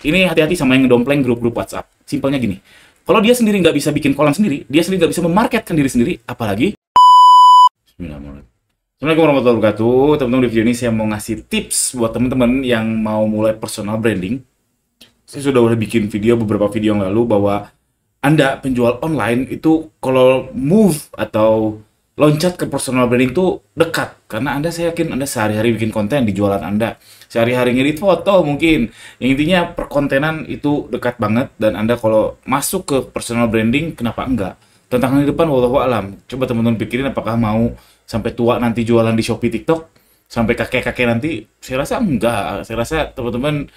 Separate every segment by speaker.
Speaker 1: ini hati-hati sama yang ngedompleng grup-grup WhatsApp. Simpelnya gini, kalau dia sendiri nggak bisa bikin kolam sendiri, dia sendiri nggak bisa memarketkan diri sendiri, apalagi Bismillahirrahmanirrahim. Assalamualaikum warahmatullahi wabarakatuh. Teman-teman, di video ini saya mau ngasih tips buat teman-teman yang mau mulai personal branding. Saya sudah bikin beberapa video yang lalu bahwa Anda penjual online itu kalau move atau loncat ke personal branding itu dekat. Karena saya yakin Anda sehari-hari bikin konten di jualan Anda. Sehari-hari ngedit foto mungkin. Yang intinya perkontenan itu dekat banget. Dan Anda kalau masuk ke personal branding, kenapa enggak? Tantangan di depan, wallahu alam. Coba teman-teman pikirin apakah mau sampai tua nanti jualan di Shopee, TikTok, sampai kakek-kakek nanti. Saya rasa enggak. Saya rasa teman-teman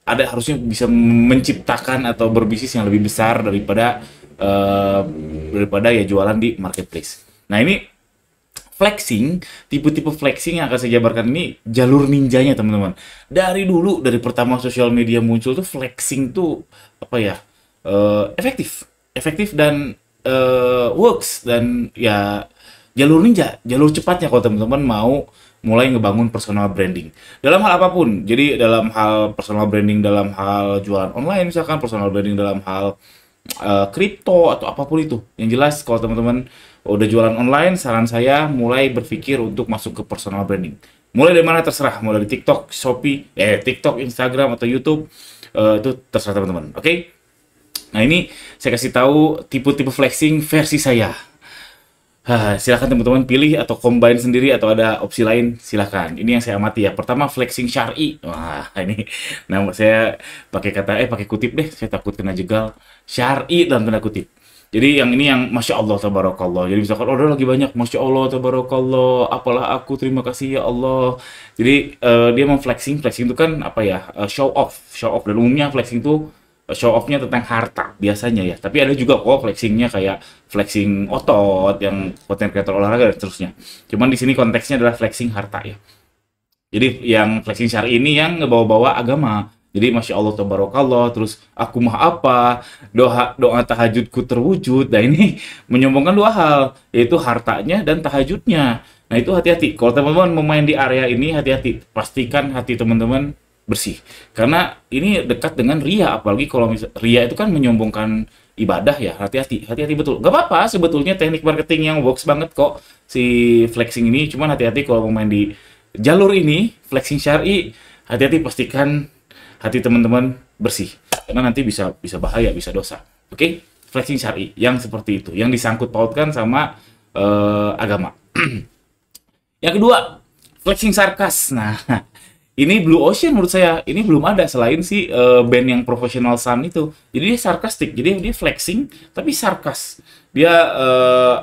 Speaker 1: harusnya bisa menciptakan atau berbisnis yang lebih besar daripada ya jualan di marketplace. Nah, ini flexing, tipe-tipe flexing yang akan saya jabarkan ini jalur ninjanya teman-teman. Dari dulu, dari pertama sosial media muncul tuh flexing tuh apa ya, efektif dan works, dan ya jalur ninja, jalur cepatnya kalau teman-teman mau mulai ngebangun personal branding dalam hal apapun. Jadi dalam hal personal branding dalam hal jualan online misalkan, personal branding dalam hal kripto atau apapun itu. Yang jelas kalau teman-teman udah jualan online, saran saya mulai berpikir untuk masuk ke personal branding. Mulai dari mana terserah, mulai dari TikTok, Shopee, TikTok, Instagram atau YouTube, itu terserah teman-teman. Oke? Nah, ini saya kasih tahu tipe-tipe flexing versi saya. Silahkan teman-teman pilih atau combine sendiri atau ada opsi lain, silahkan. Ini yang saya amati ya. Pertama, flexing syar'i. Wah, ini nama saya pakai kutip deh, saya takut kena jegal. Syar'i dalam tanda kutip. Jadi yang ini yang Masya Allah tabarakallah. Jadi misalkan order lagi banyak, Masya Allah tabarakallah, apalah aku, terima kasih ya Allah. Jadi dia mau flexing itu kan apa ya, show off. Dan umumnya flexing itu show off-nya tentang harta biasanya ya. Tapi ada juga kok flexing-nya kayak flexing otot yang konten kreator olahraga dan seterusnya. Cuman di sini konteksnya adalah flexing harta ya. Jadi yang flexing syar'i ini yang ngebawa-bawa agama. Jadi Masya Allah tabarakallah, terus aku mah apa, doa tahajudku terwujud. Nah, ini menyombongkan dua hal, yaitu hartanya dan tahajudnya. Nah, itu hati-hati. Kalau teman-teman mau main di area ini, hati-hati. Pastikan hati teman-teman bersih, karena ini dekat dengan ria. Apalagi kalau ria itu kan menyombongkan ibadah ya. Hati-hati betul. Gak apa-apa sebetulnya, teknik marketing yang works banget kok si flexing ini. Cuman hati-hati kalau mau main di jalur ini, flexing syar'i, hati-hati, pastikan hati teman-teman bersih, karena nanti bisa bahaya, bisa dosa. Oke? Flexing syar'i yang seperti itu, yang disangkut pautkan sama agama. Yang kedua, flexing sarkas. Nah, ini blue ocean menurut saya. Ini belum ada selain si band yang Professional Sun itu. Jadi dia sarkastik. Jadi dia flexing tapi sarkas. Dia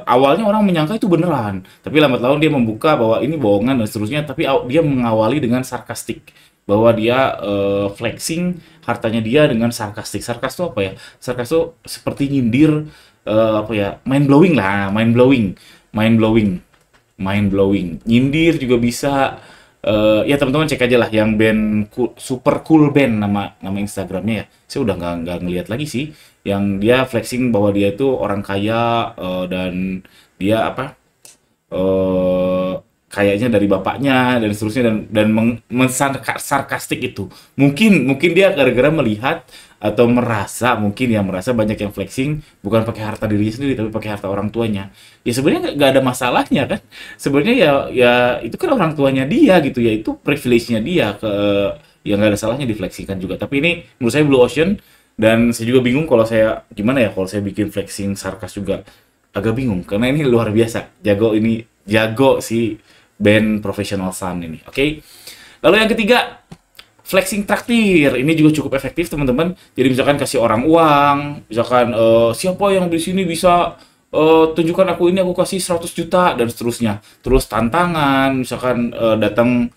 Speaker 1: awalnya orang menyangka itu beneran, tapi lambat laun dia membuka bahwa ini bohongan dan seterusnya. Tapi dia mengawali dengan sarkastik, bahwa dia flexing hartanya dia dengan sarkastik. Sarkas itu apa ya? Sarkas itu seperti nyindir, apa ya? Mind blowing lah, mind blowing. Nyindir juga bisa. Ya teman-teman cek aja lah yang band Super Cool Band, nama Instagramnya ya. Saya udah nggak ngeliat lagi sih. Yang dia flexing bahwa dia itu orang kaya, dan dia apa, kayaknya dari bapaknya dan seterusnya, dan sarkastik itu. Mungkin dia gara-gara melihat atau merasa banyak yang flexing bukan pakai harta dirinya sendiri tapi pakai harta orang tuanya. Ya sebenarnya nggak ada masalahnya kan. Sebenarnya ya itu kan orang tuanya dia gitu ya, itu privilege-nya dia, yang nggak ada salahnya difleksingkan juga. Tapi ini menurut saya blue ocean, dan saya juga bingung kalau saya gimana ya kalau saya bikin flexing sarkas juga. Agak bingung karena ini luar biasa. Jago si band Professional Sun ini. Oke. Lalu yang ketiga, flexing traktir. Ini juga cukup efektif teman-teman. Jadi misalkan kasih orang uang, misalkan siapa yang di sini bisa tunjukkan aku ini, aku kasih 100 juta dan seterusnya. Terus tantangan, misalkan datang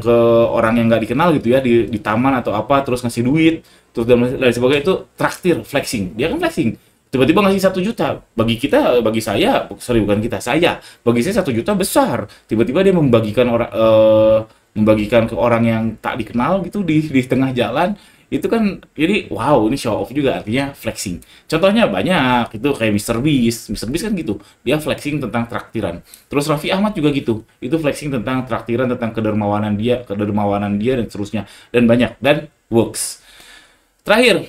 Speaker 1: ke orang yang nggak dikenal gitu ya, di taman atau apa, terus ngasih duit, terus dan sebagainya. Itu traktir, flexing. Dia kan flexing. Tiba-tiba ngasih 1 juta. Bagi saya, bagi saya 1 juta besar. Tiba-tiba dia membagikan ke orang yang tak dikenal gitu di tengah jalan. Itu kan jadi wow, ini show off juga artinya flexing. Contohnya banyak, itu kayak Mister Beast. Mister Beast kan gitu. Dia flexing tentang traktiran. Terus Raffi Ahmad juga gitu. Itu flexing tentang traktiran, tentang kedermawanan dia dan seterusnya. Dan banyak dan works. Terakhir,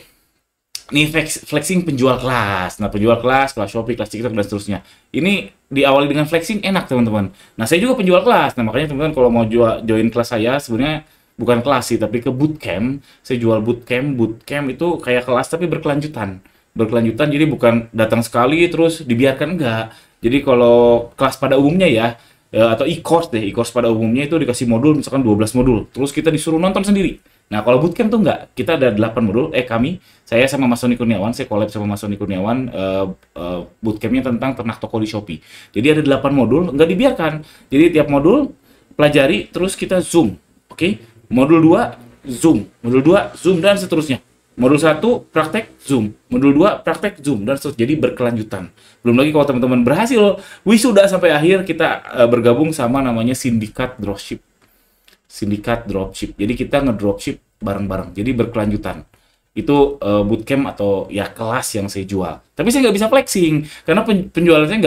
Speaker 1: nih flexing penjual kelas. Nah, penjual kelas Shopee, kelas TikTok dan seterusnya. Ini diawali dengan flexing enak, teman-teman. Nah, saya juga penjual kelas. Nah, makanya teman-teman kalau mau join kelas saya sebenarnya bukan kelas sih, tapi ke bootcamp. Saya jual bootcamp. Bootcamp itu kayak kelas tapi berkelanjutan. Berkelanjutan, jadi bukan datang sekali terus dibiarkan, enggak. Jadi kalau kelas pada umumnya ya, atau e-course deh, e-course pada umumnya itu dikasih modul misalkan 12 modul. Terus kita disuruh nonton sendiri. Nah, kalau bootcamp tuh enggak. Kita ada 8 modul, saya sama Mas Sony Kurniawan, saya collab sama Mas Sony Kurniawan, bootcampnya tentang ternak toko di Shopee. Jadi ada 8 modul, nggak dibiarkan. Jadi tiap modul pelajari, terus kita zoom. Oke? Modul 2, zoom. Modul 2, zoom, dan seterusnya. Modul 1, praktek, zoom. Modul 2, praktek, zoom, dan seterusnya. Jadi berkelanjutan. Belum lagi kalau teman-teman berhasil wisuda sampai akhir, kita bergabung sama namanya sindikat dropship. Sindikat dropship. Jadi kita ngedropship bareng-bareng. Jadi berkelanjutan. Itu bootcamp atau ya kelas yang saya jual. Tapi saya nggak bisa flexing karena penjualannya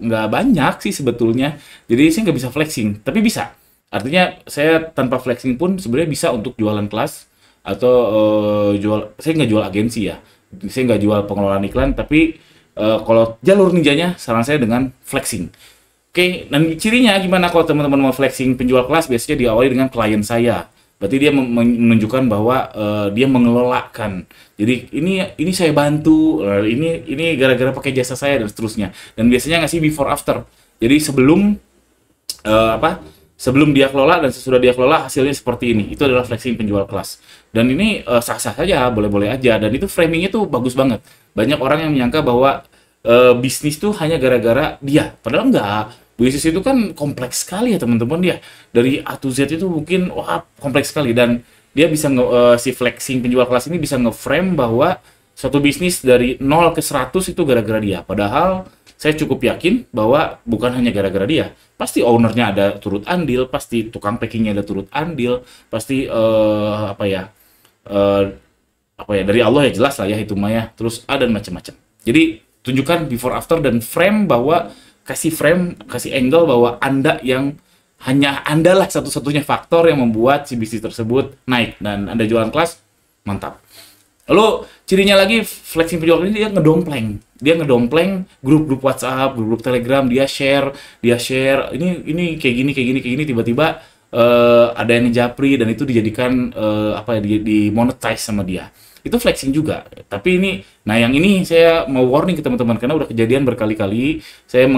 Speaker 1: nggak banyak sih sebetulnya. Jadi saya nggak bisa flexing. Tapi bisa. Artinya saya tanpa flexing pun sebenarnya bisa untuk jualan kelas atau saya nggak jual agensi ya. Saya nggak jual pengelolaan iklan. Tapi kalau jalur ninjanya saran saya dengan flexing. Oke, dan cirinya gimana kalau teman-teman mau flexing penjual kelas? Biasanya diawali dengan klien saya. Berarti dia menunjukkan bahwa dia mengelolakan. Jadi ini saya bantu, ini gara-gara pakai jasa saya dan seterusnya. Dan biasanya ngasih before after. Jadi sebelum dia kelola dan sesudah dia kelola hasilnya seperti ini. Itu adalah flexing penjual kelas. Dan ini sah-sah saja, boleh-boleh aja. Dan itu framingnya tuh bagus banget. Banyak orang yang menyangka bahwa bisnis tuh hanya gara-gara dia. Padahal enggak. Bisnis itu kan kompleks sekali ya teman-teman ya. Dari A to Z itu mungkin wah kompleks sekali. Dan dia bisa si flexing penjual kelas ini bisa nge-frame bahwa suatu bisnis dari 0 ke 100 itu gara-gara dia. Padahal saya cukup yakin bahwa bukan hanya gara-gara dia. Pasti ownernya ada turut andil, pasti tukang packingnya ada turut andil, pasti dari Allah ya jelas lah ya itu mah ya. Terus ada macam-macam. Jadi tunjukkan before after dan frame bahwa kasih angle bahwa Anda yang hanya Anda lah satu-satunya faktor yang membuat si bisnis tersebut naik dan Anda jualan kelas mantap. Lalu cirinya lagi flexing penjual ini dia ngedompleng grup-grup WhatsApp, grup-grup Telegram, dia share ini kayak gini tiba-tiba ada yang ngejapri dan itu dijadikan di monetize sama dia. Itu flexing juga. Tapi yang ini saya mau warning ke teman-teman karena udah kejadian berkali-kali. Saya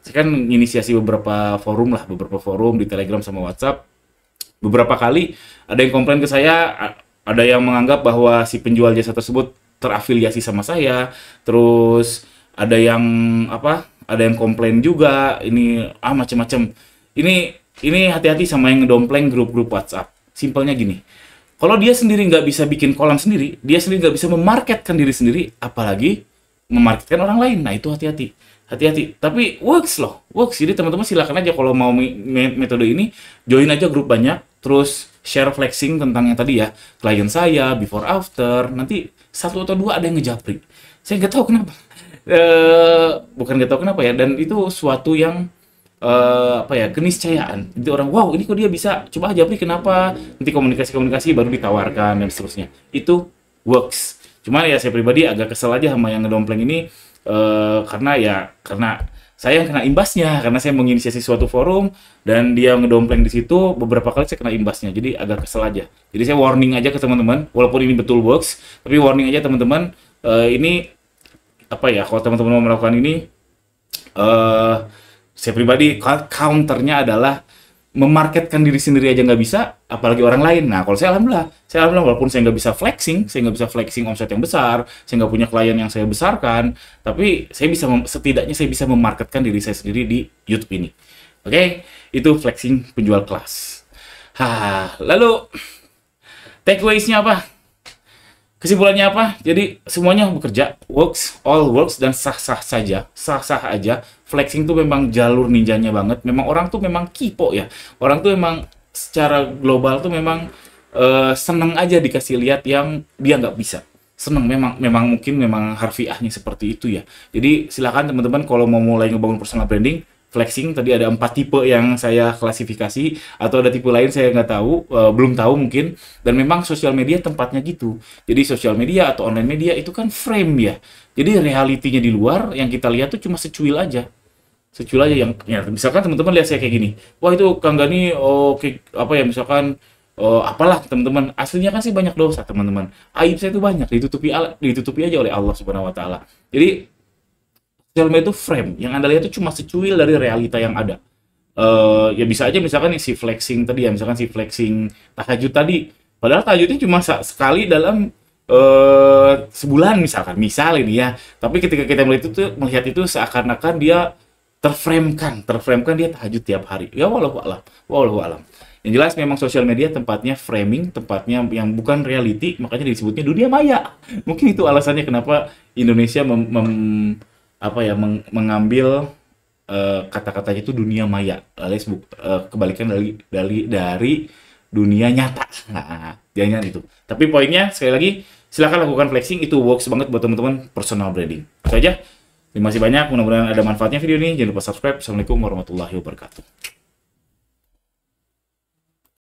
Speaker 1: kan inisiasi beberapa forum di Telegram sama WhatsApp. Beberapa kali ada yang komplain ke saya, ada yang menganggap bahwa si penjual jasa tersebut terafiliasi sama saya. Terus ada yang komplain juga, ini macam-macam. Ini hati-hati sama yang ngedompleng grup-grup WhatsApp. Simpelnya gini. Kalau dia sendiri nggak bisa bikin kolam sendiri, dia sendiri nggak bisa memarketkan diri sendiri, apalagi memarketkan orang lain. Nah, itu hati-hati. Hati-hati. Tapi works loh. Works. Jadi teman-teman silakan aja kalau mau metode ini, join aja grup banyak, terus share flexing tentang yang tadi ya. Klien saya, before after, nanti 1 atau 2 ada yang ngejapri. Saya nggak tahu kenapa. Bukan nggak tahu kenapa ya. Dan itu suatu yang keniscayaan. Jadi orang, wow, ini kok dia bisa, coba aja Japri kenapa, nanti komunikasi baru ditawarkan dan seterusnya. Itu works. Cuma ya saya pribadi agak kesel aja sama yang ngedompleng ini karena saya yang kena imbasnya, karena saya menginisiasi suatu forum dan dia ngedompleng di situ, beberapa kali saya kena imbasnya. Jadi agak kesel aja. Jadi saya warning aja ke teman-teman, walaupun ini betul works, tapi warning aja teman-teman, kalau teman-teman mau melakukan ini saya pribadi counternya adalah memarketkan diri sendiri aja nggak bisa, apalagi orang lain. Nah, kalau saya alhamdulillah walaupun saya nggak bisa flexing omset yang besar, saya nggak punya klien yang saya besarkan, tapi setidaknya saya bisa memarketkan diri saya sendiri di YouTube ini. Oke, itu flexing penjual kelas. Lalu takeaways-nya apa? Kesimpulannya apa? Jadi semuanya bekerja, all works dan sah-sah aja. Flexing tuh memang jalur ninjanya banget. Memang orang tuh memang kipo ya. Orang tuh memang secara global tuh memang seneng aja dikasih lihat yang dia nggak bisa. Seneng, memang mungkin memang harfiahnya seperti itu ya. Jadi silakan teman-teman kalau mau mulai ngebangun personal branding, flexing tadi ada 4 tipe yang saya klasifikasi, atau ada tipe lain saya nggak tahu, belum tahu mungkin. Dan memang sosial media tempatnya gitu. Jadi sosial media atau online media itu kan frame ya. Jadi realitinya di luar yang kita lihat tuh cuma secuil aja. Secuil aja yang ya, misalkan teman-teman lihat saya kayak gini, wah itu Kang Gani, oh kayak apa ya, misalkan apalah teman-teman, aslinya kan sih banyak dosa teman-teman, aib saya itu banyak, ditutupi aja oleh Allah Subhanahu Wa Taala. Jadi sosial media itu frame, yang anda lihat itu cuma secuil dari realita yang ada. Ya bisa aja misalkan si flexing tadi ya, misalkan si flexing tahajud tadi, padahal tahajudnya cuma sekali dalam sebulan misalkan, misal ini ya. Tapi ketika kita melihat itu seakan-akan dia terframekan dia tahajud tiap hari. Ya wallahu alam. Yang jelas memang sosial media tempatnya framing, tempatnya yang bukan reality, makanya disebutnya dunia maya. Mungkin itu alasannya kenapa Indonesia mengambil kata-katanya itu dunia maya, alias kebalikan dari dunia nyata. Nah, jangan itu. Tapi poinnya sekali lagi, silakan lakukan flexing, itu works banget buat teman-teman personal branding. Itu aja. Terima kasih banyak, mudah-mudahan ada manfaatnya video ini. Jangan lupa subscribe. Assalamualaikum warahmatullahi wabarakatuh.